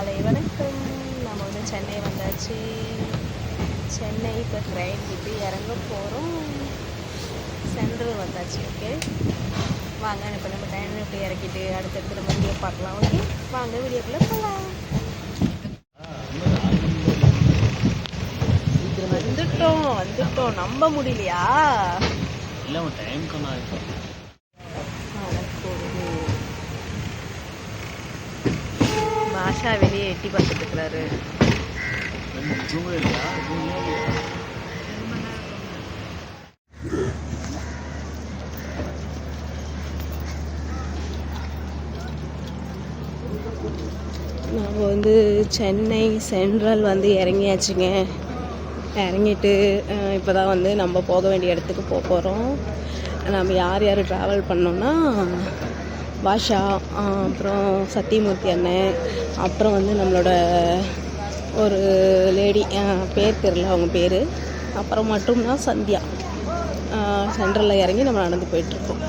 காலை வணக்கம். நம்ம வந்து சென்னை வந்தாச்சு. சென்னை இப்போ ட்ரெயின் விட்டு இறங்க போகிறோம். சென்ட்ரல் வந்தாச்சு. ஓகே, வாங்க இப்போ நம்ம ட்ரெயின் விட்டு இறக்கிட்டு அடுத்தடுத்து நம்ம வீடியோ பார்க்கலாம். ஓகே, வாங்க வீடியோக்குள்ளே போகலாம். வந்துட்டோம் நம்ப முடியலையா? இல்லை டைம் கம்மியாக பாஷா வெளியே எட்டி பார்த்துட்டு இருக்கிறாரு. நாம் வந்து சென்னை சென்ட்ரல் வந்து இறங்கியாச்சுங்க. இறங்கிட்டு இப்போ தான் வந்து நம்ம போக வேண்டிய இடத்துக்கு போகிறோம். நம்ம யார் யார் ட்ராவல் பண்ணோன்னா பாஷா, அப்புறம் சத்தியமூர்த்தி அண்ணன், அப்புறம் வந்து நம்மளோட ஒரு லேடி பேர் தெரில அவங்க பேர், அப்புறம் மட்டும்தான் சந்தியா. சென்ட்ரலில் இறங்கி நம்ம நடந்து போயிட்டுருக்கோம்.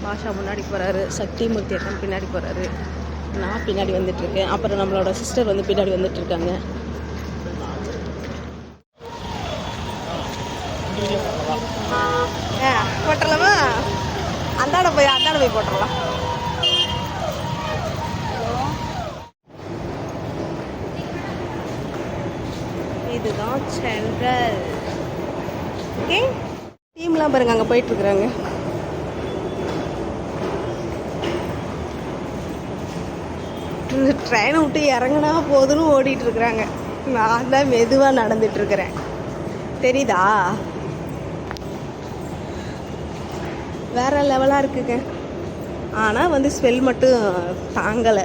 பாஷா முன்னாடி போகிறாரு, சத்தியமூர்த்தி அண்ணன் பின்னாடி போகிறாரு, நான் பின்னாடி வந்துட்டுருக்கேன், அப்புறம் நம்மளோட சிஸ்டர் வந்து பின்னாடி வந்துட்டுருக்காங்க. போட்டுடலாமா? அந்தாண்ட போய் போட்டுடலாம். இதுதான் சென்ட்ரல். ஓகே, டீம்லாம் பாருங்க அங்கே போயிட்டுருக்குறாங்க. இந்த ட்ரெயினை விட்டு இறங்கினா போதுன்னு ஓடிட்டுருக்குறாங்க. நான் தான் மெதுவாக நடந்துட்டுருக்குறேன், தெரியுதா? வேறு லெவலாக இருக்குங்க. ஆனால் வந்து ஸ்மெல் மட்டும் தாங்கலை.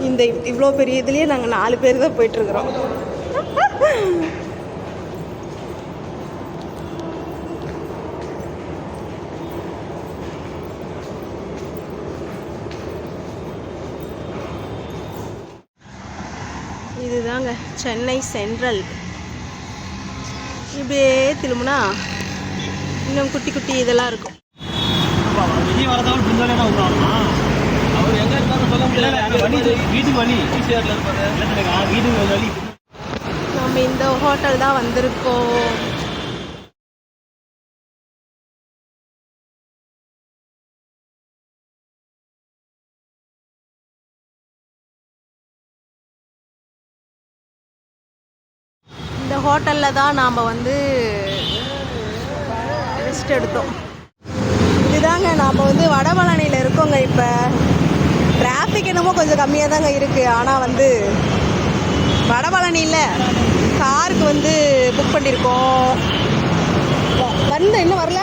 இந்த இவ்வளோ பெரிய இதுலேயே நாங்கள் 4 பேர் தான் போயிட்டுருக்குறோம். இதுதாங்க சென்னை சென்ட்ரல். இப்படியே திரும்பினா இன்னும் குட்டி குட்டி இதெல்லாம் இருக்கும். விஜய் வரதவன் பிரிந்தாலே அவர் எங்கே இருக்காருன்னு சொல்ல முடியல. வீட்டுக்கு வழி ஈஸியாக இருப்பாரு. வீட்டுக்கு வழி. நம்ம இந்த ஹோட்டல் தான் வந்திருக்கோம். இந்த ஹோட்டலில் தான் நாம் வந்து ரெஸ்ட் எடுத்தோம். இதுதாங்க நாம் வந்து வடபழனியில் இருக்கோங்க. இப்போ டிராஃபிக் என்னமோ கொஞ்சம் கம்மியாக தாங்க இருக்குது. ஆனால் வந்து வடபழனியில் காருக்கு வந்து புக் பண்ணியிருக்கோம். இன்னும் வரல,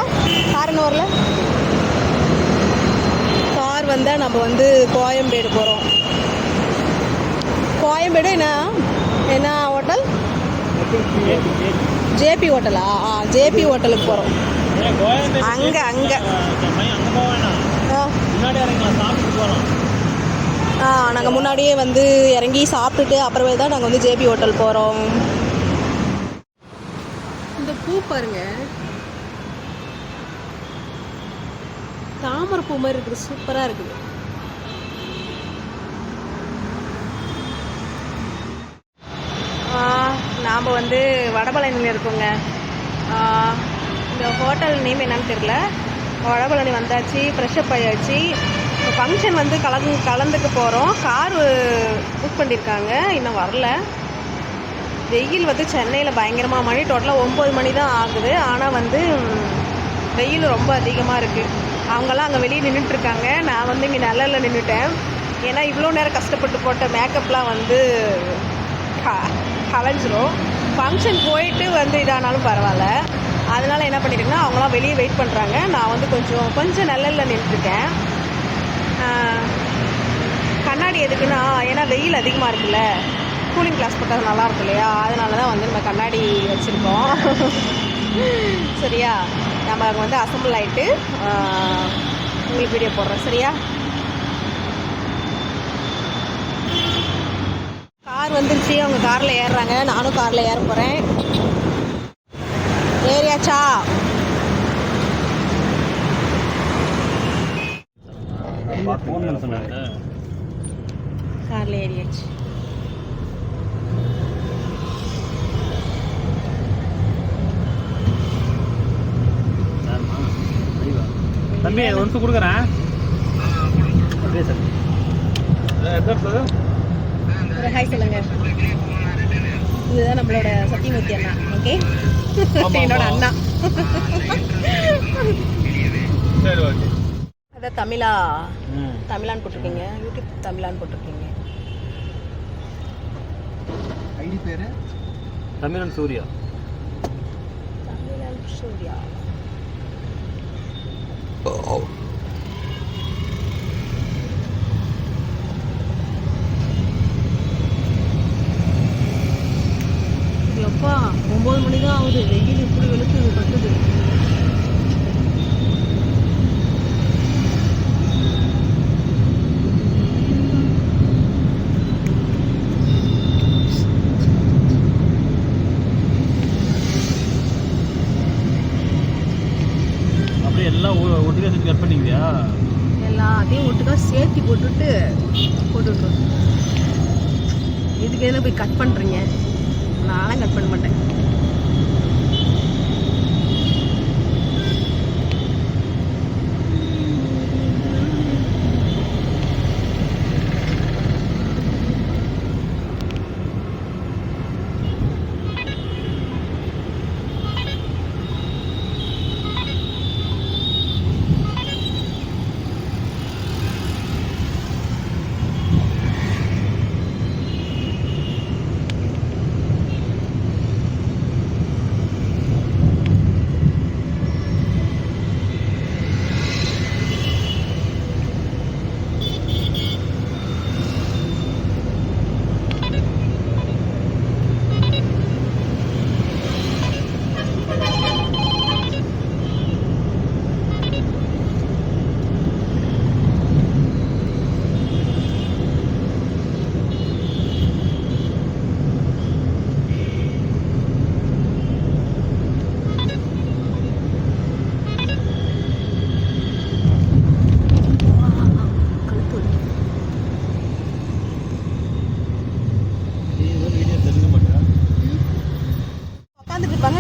கார் இன்னும் வரல. கார் வந்தால் நம்ம வந்து கோயம்பேடு போகிறோம். கோயம்பேடு என்ன ஹோட்டல்? ஜேபி ஹோட்டலா? ஜேபி ஹோட்டலுக்கு போகிறோம். அங்கே நாங்கள் முன்னாடியே வந்து இறங்கி சாப்பிட்டுட்டு அப்புறமே தான் நாங்கள் வந்து ஜேபி ஹோட்டல் போகிறோம். இந்த பூ பாருங்க, தாமரை பூ மாதிரி இருக்குது, சூப்பராக இருக்குது. நாம் வந்து வடபழனியில் இருக்கோங்க. இந்த ஹோட்டல் நேம் என்னன்னு தெரியல. வடபழனி வந்தாச்சு, ஃப்ரெஷ்அப் ஆயாச்சு. ஃபங்க்ஷன் வந்து கலந்துக்க போகிறோம். கார் புக் பண்ணியிருக்காங்க, இன்னும் வரல. வெயில் வந்து சென்னையில் பயங்கரமாக மணி டோட்டலாக 9 மணி தான் ஆகுது. ஆனால் வந்து வெயில் ரொம்ப அதிகமாக இருக்குது. அவங்கெல்லாம் அங்கே வெளியே நின்றுட்டுருக்காங்க. நான் வந்து இங்கே நிழல்ல நின்றுட்டேன். ஏன்னா இவ்வளோ நேரம் கஷ்டப்பட்டு போட்ட மேக்கப்லாம் வந்து கலைஞ்சிரும். ஃபங்க்ஷன் போயிட்டு வந்து இதானாலும் பரவாயில்ல. அதனால் என்ன பண்ணியிருக்கேன்னா அவங்களாம் வெளியே வெயிட் பண்ணுறாங்க. நான் வந்து கொஞ்சம் நிழலில் நின்றுருக்கேன். கண்ணாடி எதுக்குன்னா, ஏன்னா வெயில் அதிகமாக இருக்குல்ல, கூலிங் கிளாஸ் போட்டால் நல்லாயிருக்கும் இல்லையா? அதனால தான் வந்து நம்ம கண்ணாடி வச்சுருக்கோம். சரியா? நம்ம அங்கே வந்து அசம்பிள் ஆகிட்டு உங்களுக்கு வீடியோ போடுறோம். சரியா? கார் வந்துருச்சு, அவங்க காரில் ஏறுறாங்க, நானும் காரில் ஏற போகிறேன். ஏறியாச்சா? ஃபோன் பண்ண சொன்னாங்க. காரில் ஏறியாச்சு. தம்பி ஒன்று கொடுக்குறேன். ஒரு ஹாய் சொல்லுங்க. இதுதான் நம்மளோட சத்தியமூர்த்தி அண்ணா. ஓகே, என்னோட அண்ணா. சரி ஓகே. அதான் தமிழான்னு போட்டிருக்கீங்க, யூடியூப் தமிழான்னு போட்டிருக்கீங்க. ஐடி பேரு தமிழன் சூர்யா. தமிழன் சூர்யா. எப்பா 9 மணி தான் ஆகுது, வெயில் இப்படி வெளுக்குது கட்டுது. அப்படியே எல்லாம் ஒட்டுக்கா சேர்த்து கட் பண்ணிக்கிறியா? எல்லாத்தையும் ஒட்டுக்கா சேர்த்தி போட்டுட்டு இதுக்கு எதில் போய் கட் பண்ணுறீங்க? நானும் கட் பண்ண மாட்டேன்.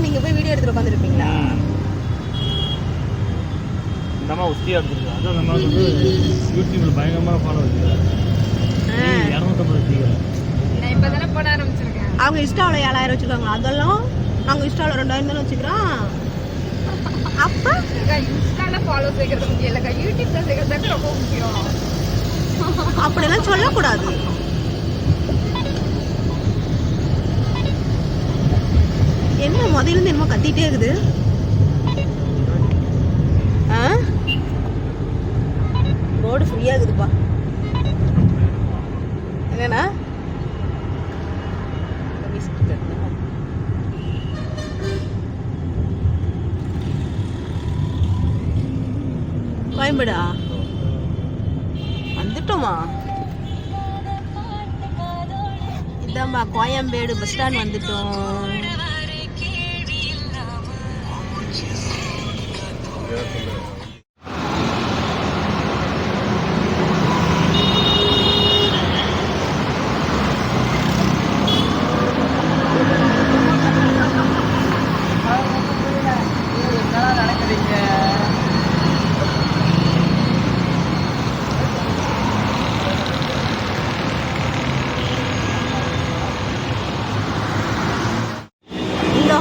நீங்க போய் வீடியோ எடுத்துட்டு உட்காந்துருப்பீங்களா? இந்த அம்மா உஸ்தியா எடுத்துருக்கு. அதான் நம்ம வந்து யூடியூப்ல பயங்கரமான ஃபாலோ வச்சுருக்காரு. 250 வச்சுருக்காரு. நான் இப்போ தானே போட ஆரம்பிச்சிருக்கேன். அவங்க இன்ஸ்டாவில் 7000 வச்சுருக்காங்க. அதெல்லாம் நாங்கள் இன்ஸ்டாவில் 2000 தானே வச்சுக்கிறோம். அப்போ இன்ஸ்டாவில் ஃபாலோ சேர்க்கறது முக்கியம் இல்லைக்கா, யூடியூப்ல சேர்க்கறது ரொம்ப முக்கியம். அப்படியெல்லாம் சொல்லக்கூடாது. என்ன முதல்ல என்னமோ கத்திட்டே இருக்குது. ரோடு ஃப்ரீயா இருக்குதுப்பா. என்னன்னா கோயம்பேடா வந்துட்டோமா? இதாம்மா கோயம்பேடு பஸ் ஸ்டாண்ட் வந்துட்டோம்.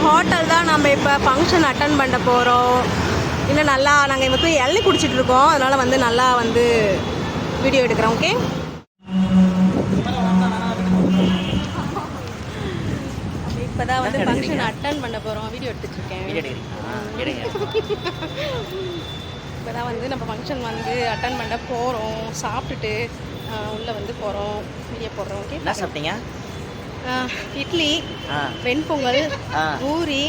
ஹோட்டல் தான் நம்ம இப்போ ஃபங்க்ஷன் அட்டன் பண்ண போகிறோம். இன்னும் நல்லா நாங்கள் இப்போ போய் இளநீ குடிச்சிட்டு இருக்கோம். அதனால் வந்து நல்லா வந்து வீடியோ எடுக்கிறோம். ஓகே, இப்போ தான் வந்து ஃபங்க்ஷன் அட்டன் பண்ண போகிறோம். வீடியோ எடுத்துகிட்ருக்கேன். இப்போ தான் வந்து நம்ம ஃபங்க்ஷன் வந்து அட்டன் பண்ண போகிறோம். சாப்பிட்டுட்டு உள்ளே வந்து போகிறோம், வீடியோ போடுறோம். ஓகே, என்ன சாப்பிட்டீங்க? இட்லி, வெண்பொங்கல், பூரி,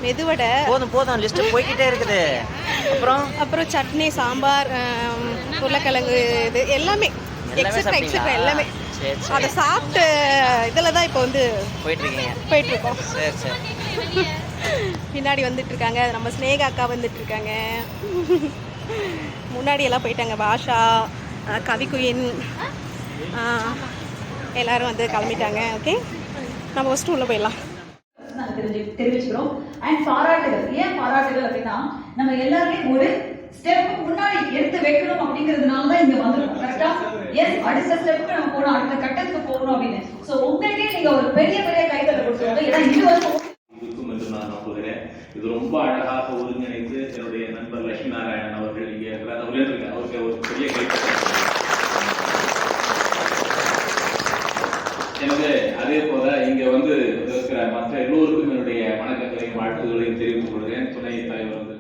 மெதுவடை. போதும் லிஸ்ட் போய்கிட்டே இருக்குது. அப்புறம் சட்னி, சாம்பார், உருளைக்கிழங்கு, இது எல்லாமே எக்ஸட்ரா எல்லாமே. அதை சாப்பிட்டு இதில் தான் இப்போ வந்து போயிட்டுருக்கோம். சரி பின்னாடி வந்துட்டு இருக்காங்க நம்ம ஸ்னேகா அக்கா வந்துட்டு இருக்காங்க. முன்னாடி எல்லாம் போயிட்டாங்க பாஷா, கவிக்குயின், எல்லோரும் வந்து கிளம்பிட்டாங்க. ஓகே, நம்ம ஃபஸ்ட்டு உள்ளே போயிடலாம். நாங்கள் தெரிவிச்சுக்கிறோம். அண்ட் பாராட்டுகள். ஏன் பாராட்டுகள் அப்படின்னா, நம்ம எல்லாருமே ஒரு ஸ்டெப் முன்னாடி எடுத்து வைக்கணும் அப்படிங்கிறதுனால தான் இங்க வந்திருக்கோம். கரெக்டா? எஸ், அடுத்த ஸ்டெப்புக்கு நம்ம போகணும், அடுத்த கட்டத்துக்கு போகணும் அப்படின்னு. ஸோ உங்களுக்கே நீங்க ஒரு பெரிய பெரிய கைத்தலை கொடுத்துருங்க. ஏன்னா இது வந்து இருக்கும் என்று நான் நம்புகிறேன். இது ரொம்ப அழகாக ஒருங்கிணைத்து என்னுடைய நண்பர் லட்சுமி நாராயணன் அவர்கள் இங்கே இருக்கிறார். அவருக்கு ஒரு பெரிய கைத்தலை. எனவே அதே போல இங்க வந்து இருக்கிற மற்ற எல்லோருக்கும் என்னுடைய வணக்கங்களையும் வாழ்த்துக்களையும் தெரிவித்துக் கொள்கிறேன். துணை தலைவர் வந்து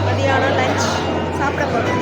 மதியானம் லஞ்ச் சாப்பிட போகிறோம்.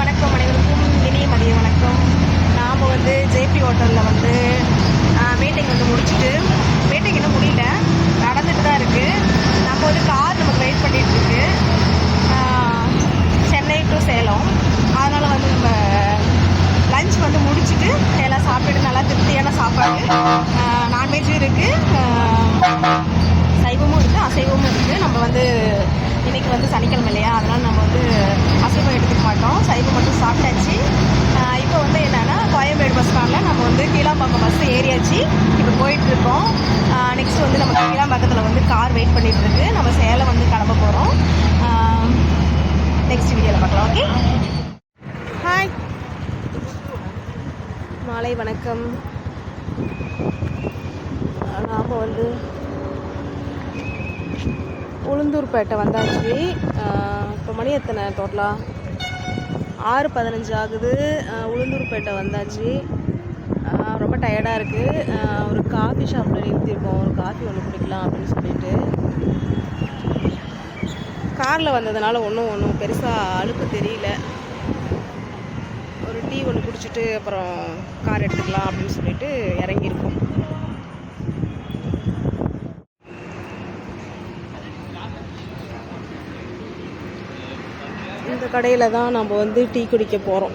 வணக்கம் அனைவருக்கும் இனிய மதிய வணக்கம். நாம் வந்து ஜேபி ஹோட்டலில் வந்து மீட்டிங் வந்து முடிச்சுட்டு, மீட்டிங் இன்னும் முடியல, நடந்துட்டு தான் இருக்குது. நம்ம வந்து கார் நமக்கு வெயிட் பண்ணிகிட்டு இருக்கு, சென்னை டு சேலம். அதனால் வந்து நம்ம லஞ்ச் வந்து முடிச்சுட்டு எல்லாம் சாப்பிட்டுட்டு நல்லா திருப்தியான சாப்பாடு, நான்வெஜ்ஜும் இருக்குது, சைவமும் இருக்குது, அசைவமும் இருக்குது. நம்ம வந்து இன்றைக்கி வந்து சனிக்கிழமை இல்லையா, அதனால் நம்ம வந்து அசைவம் எடுத்துக்க மாட்டோம், சைவம் மட்டும் சாப்பிட்டாச்சு. இப்போ வந்து என்னென்னா, கோயம்பேடு பஸ் ஸ்டாண்டில் நம்ம வந்து கீழாம்பாக்கம் பஸ் ஏறியாச்சு. இப்போ போயிட்டுருக்கோம். நெக்ஸ்ட் வந்து நம்ம கீழாம்பாக்கத்தில் வந்து கார் வெயிட் பண்ணிகிட்ருக்கு. நம்ம சேலம் வந்து கிளம்ப போகிறோம். நெக்ஸ்ட் வீடியோவில் பார்க்கலாம். ஓகே, ஹாய், மாலை வணக்கம். நாம் வந்து உளுந்தூர்பேட்டை வந்தாச்சு. இப்போ மணி எத்தனை டோட்டலாக? 6:15 ஆகுது. உளுந்தூர்பேட்டை வந்தாச்சு. ரொம்ப டயர்டாக இருக்குது. ஒரு காஃபி ஷாப்பில் நிறுத்தியிருக்கோம். ஒரு காஃபி ஒன்று குடிக்கலாம் அப்படின்னு சொல்லிட்டு. காரில் வந்ததுனால ஒன்றும் பெருசாக அலுப்பு தெரியல. ஒரு டீ ஒன்று குடிச்சிட்டு அப்புறம் கார் எடுத்துக்கலாம் அப்படின்னு சொல்லிட்டு இறங்கியிருக்கோம். இந்த கடையில் தான் நம்ம வந்து டீ குடிக்க போகிறோம்.